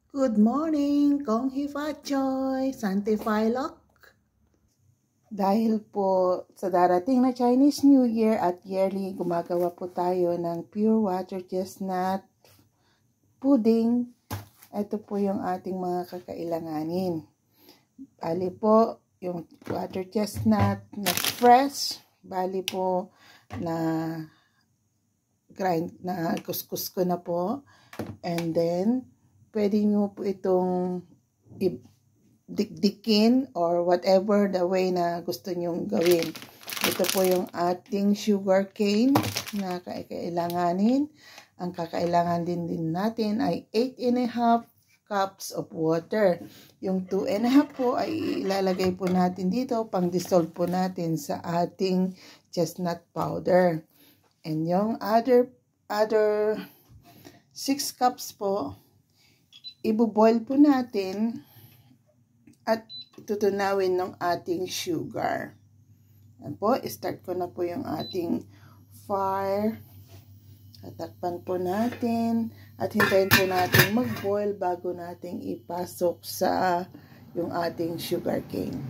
Good morning, Kong Hee Fat Choy, Sante Philok. Dahil po sa darating na Chinese New Year at yearly, gumagawa po tayo ng pure water chestnut pudding. Ito po yung ating mga kakailanganin. Bali po, yung water chestnut na fresh. Bali po na grind, na kuskus ko na po. And then, pwede nyo po itong dikdikin or whatever the way na gusto nyong gawin. Ito po yung ating sugar cane na kailanganin. Ang kakailangan din natin ay 8½ cups of water. Yung 2½ po ay ilalagay po natin dito, pang-dissolve po natin sa ating chestnut powder. And yung other 6 cups po, ibuboil po natin at tutunawin ng ating sugar. Yan po, start ko na po yung ating fire. Tatakpan po natin at hintayin po natin mag-boil bago natin ipasok sa yung ating sugar cane.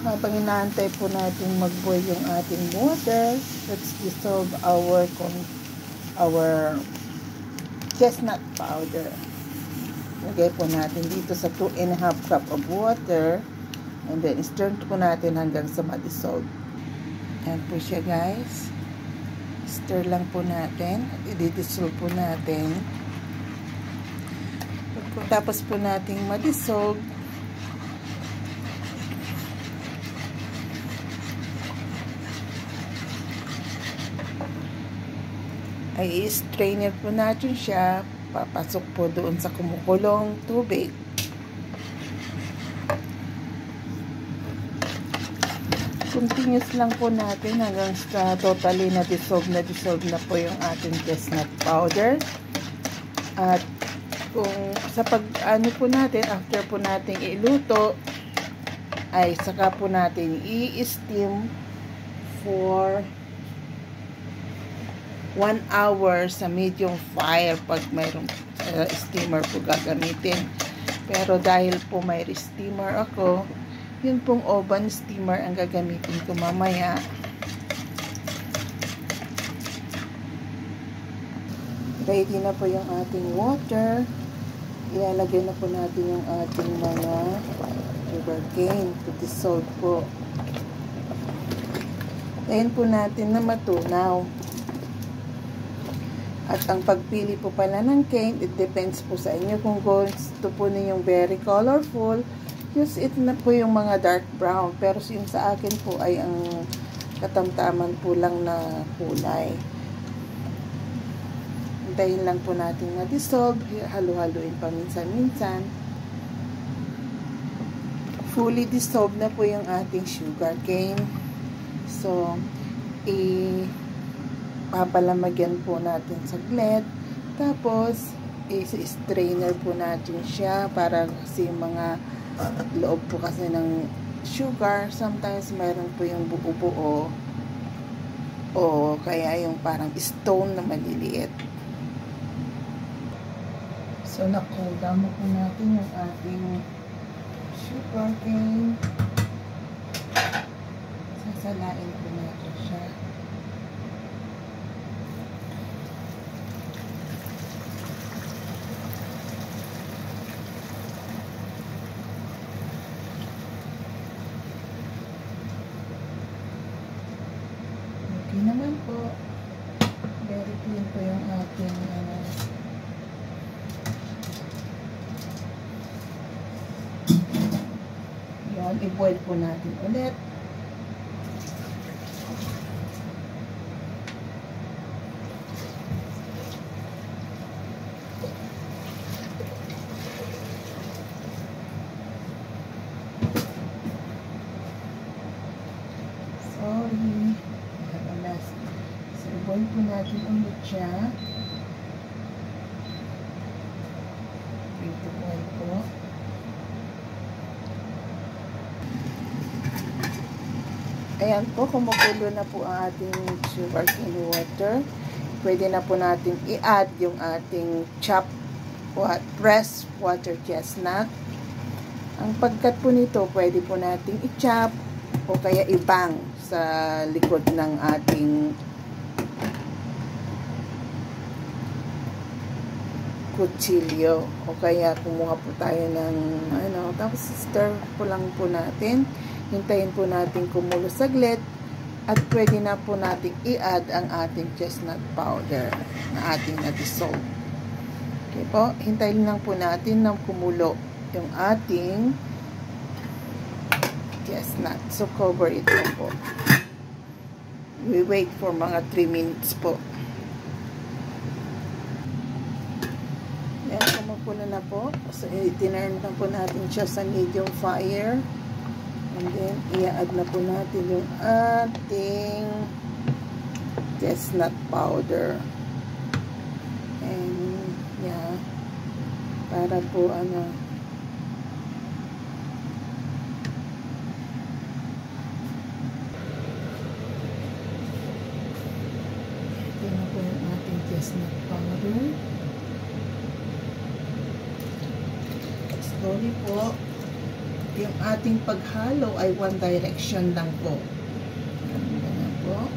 Habang inaantay po natin mag-boil yung ating water, let's dissolve our chestnut powder. Lagay po natin dito sa 2½ cup of water and then stir po natin hanggang sa ma-dissolve. Yan po siya, guys. Stir lang po natin. I-dissolve po natin. Tapos po natin ma-dissolve, ay i-strainer po natin siya. Papasok po doon sa kumukulong tubig. Continuous lang po natin hanggang sa totally na dissolve na po yung ating chestnut powder. At kung sa pag-ano po natin, after po natin iluto, ay saka po natin i-steam for 1 hour sa medium fire pag mayroong steamer po gagamitin. Pero dahil po may steamer ako, yun pong oven steamer ang gagamitin ko mamaya. Ready na po yung ating water. Ilalagay na po natin yung ating mga sugar cane to dissolve po. Tayin po natin na matunaw. At ang pagpili po pala ng cane, it depends po sa inyo. Kung gusto po ninyong very colorful, use it na po yung mga dark brown. Pero yung sa akin po ay ang katamtaman po lang na kulay. Hintayin lang po natin ma-dissolve. Halu-haluin pa minsan-minsan. Fully dissolved na po yung ating sugar cane. So, papalamagyan po natin saglit. Tapos, i-strainer po natin siya para kasi mga loob po kasi ng sugar, sometimes mayroon po yung buo-buo o kaya yung parang stone na maliliit. So, na-cool down po natin yung ating sugar cane. Sasalain po natin siya. Okay naman po. Very clean po yung ating yun, i-boil po natin ulit. Boil po natin ulit siya. Ito boil po. Ayan po, kumukulo na po ang ating sugar cane water. Pwede na po natin i-add yung ating chopped pressed water chestnut. Ang pagkat po nito, pwede po nating i-chop o kaya ibang sa likod ng ating kutsilyo. O kaya kumuha po tayo ng tapos stir po lang po natin. Hintayin po natin kumulo saglit at pwede na po natin i-add ang ating chestnut powder na ating na-dissolve. Okay po, hintayin lang po natin na kumulo yung ating chestnut. So, cover it po. We wait for mga 3 minutes po. Yan, kumukulo na po. So, itinarn na po natin siya sa medium fire. And then, i-add na po natin yung ating chestnut powder. And, yeah. Para po, chestnut powder. Slowly po. Yung ating paghalo ay one direction lang po. Ganyan po.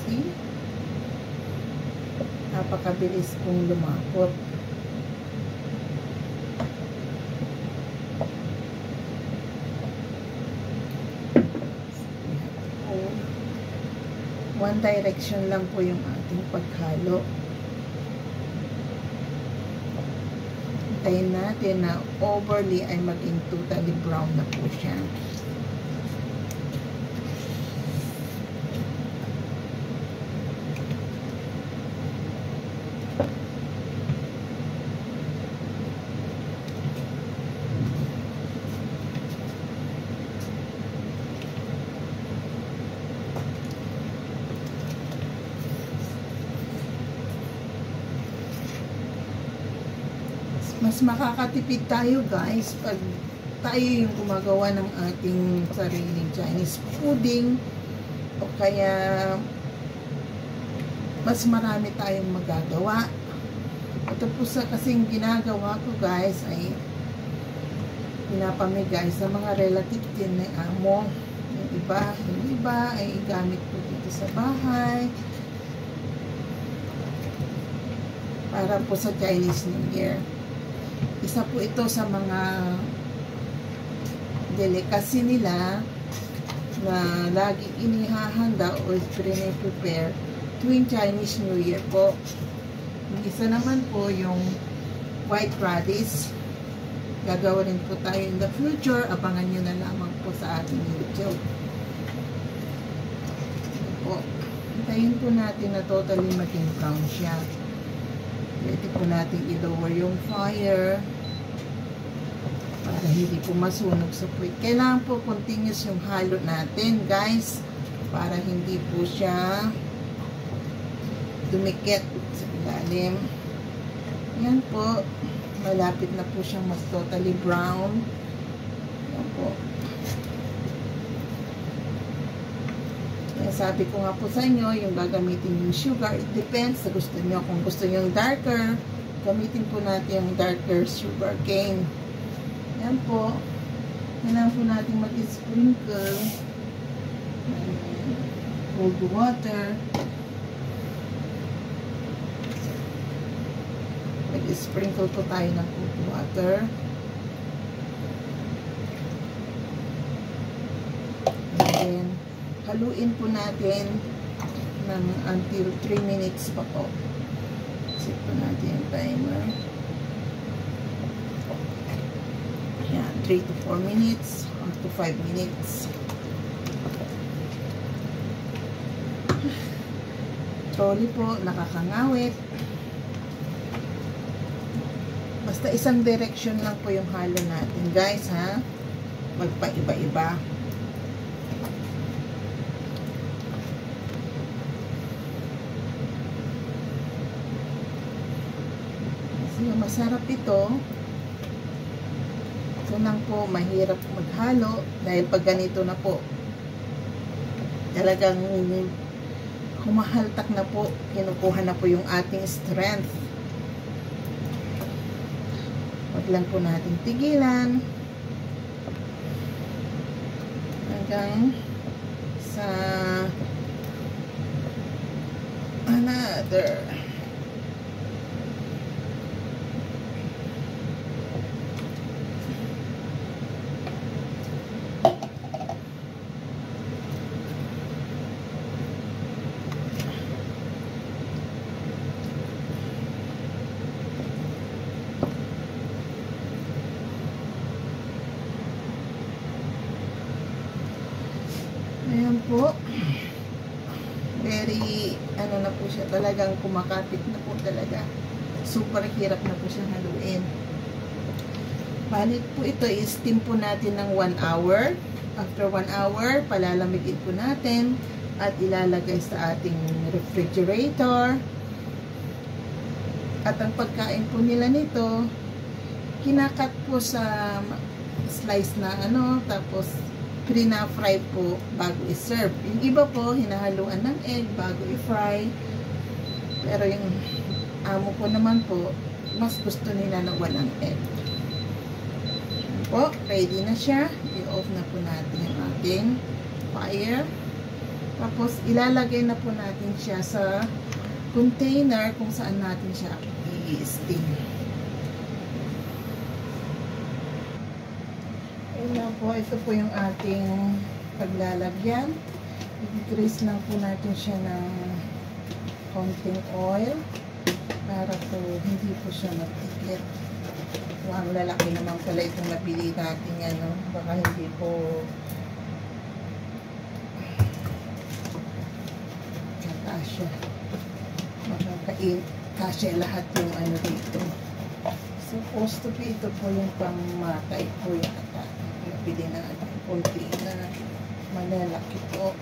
See? Napakabilis pong lumapot. One direction lang po yung ating paghalo. Hintayin natin na overly ay maging totally brown na po siya. Mas makakatipid tayo guys pag tayo yung gumagawa ng ating sariling Chinese pudding o kaya mas marami tayong magagawa. Ito po sa kasing ginagawa ko guys ay pinapamigay sa mga relative din ng amo. Yung iba ay gamit po dito sa bahay para po sa Chinese New Year. Isa po ito sa mga delicacy nila na lagi inihahanda o prepare tuwing Chinese New Year po. Yung isa naman po yung white radish. Gagawa rin po tayo in the future. Abangan nyo na lamang po sa ating YouTube. Po. Hintayin po natin na totally maging brown siya. Pwede po natin i-lower yung fire para hindi po masunog sa puwit. Kailangan po continuous yung halo natin guys para hindi po siya dumikit sa ilalim. Yan po. Malapit na po siyang mas totally brown. Yan po. Sabi ko nga po sa inyo, yung gagamitin yung sugar, it depends sa gusto nyo. Kung gusto nyo yung darker, gamitin po natin yung darker sugar cane. Yan po. Kailangan po natin mag-sprinkle cold water. Mag-sprinkle po tayo ng cold water. And then, haluin po natin ng until 3 minutes pa po. Set po natin yung timer. Yan, 3 to 4 minutes or to 5 minutes. Trolley po, nakakangawit. Basta isang direction lang po yung halo natin, guys, ha? Magpaiba-iba. Masarap ito. Ito lang po, mahirap maghalo dahil pag ganito na po, talagang humahaltak na po, kinukuha na po yung ating strength. Huwag lang po natin tigilan hanggang sa another. Ayan po. Very, ano na po siya, talagang kumakapit na po talaga. Super hirap na po siyang haluin. Balit po ito, i-steam po natin ng 1 hour. After 1 hour, palalamigin po natin at ilalagay sa ating refrigerator. At ang pagkain po nila nito, kinakat po sa slice na ano, tapos pina-fry po bago i-serve. Yung iba po, hinahaluan ng egg bago i-fry. Pero yung amo ko naman po, mas gusto nila na walang egg. Po, ready na siya. I-off na po natin yung ating fire. Tapos, ilalagay na po natin siya sa container kung saan natin siya i-steam. Ayan po, ito po yung ating paglalagyan. I-grease lang po natin siya ng konting oil para po hindi po siya magtikit. Ang lalaki naman pala itong napili natin yan, no? Baka hindi po kasya. Baka kasya lahat yung ano dito. Supposed to be ito po yung pangmatay po yata. Napili natin konti na malalaki po.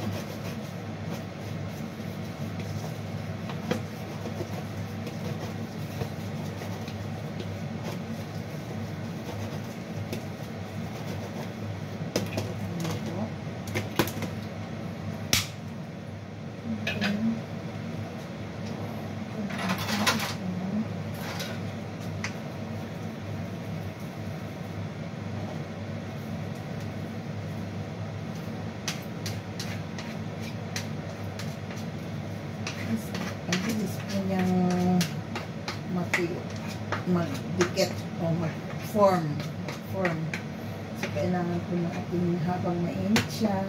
Ang bilis po niyang mag-dikit o mag-form. So, kailangan po natin habang mainit siya,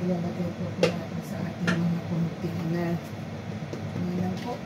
ilalagay po natin sa ating mga container. Ayan lang po.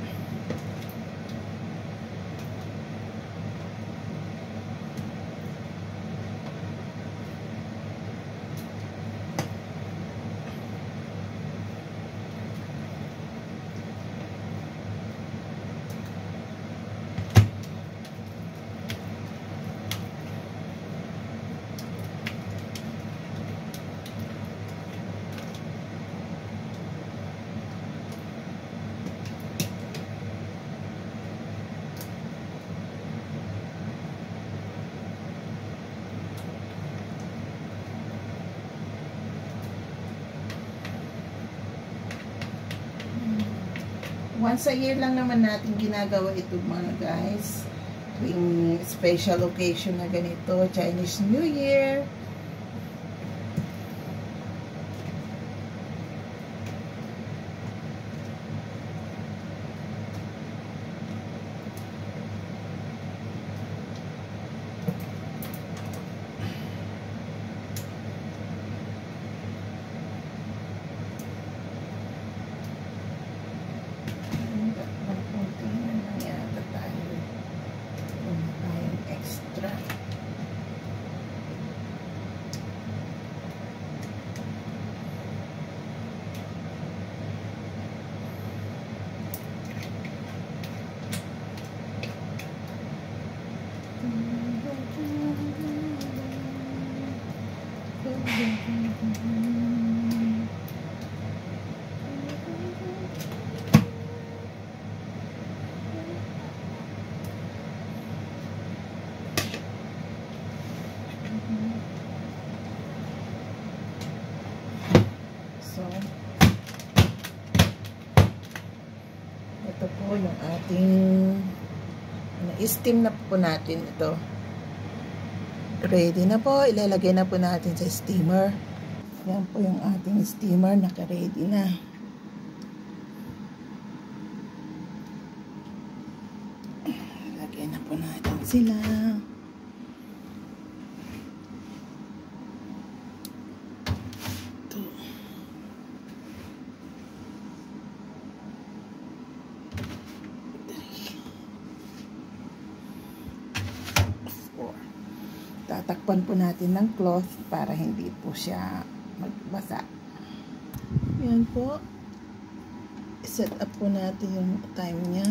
Once a year lang naman natin ginagawa ito mga guys. Tuwing special occasion na ganito, Chinese New Year. Ito po yung ating steam na po natin ito. Ready na po. Ilalagay na po natin sa steamer. Yan po yung ating steamer. Naka-ready na. Lagay na po natin sila. Ito. Tatakpan po natin ng cloth para hindi po siya magbasa. Yan po. Set up po natin yung time niya.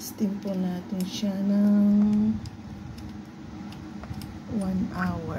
Steam po natin siya ng 1 hour.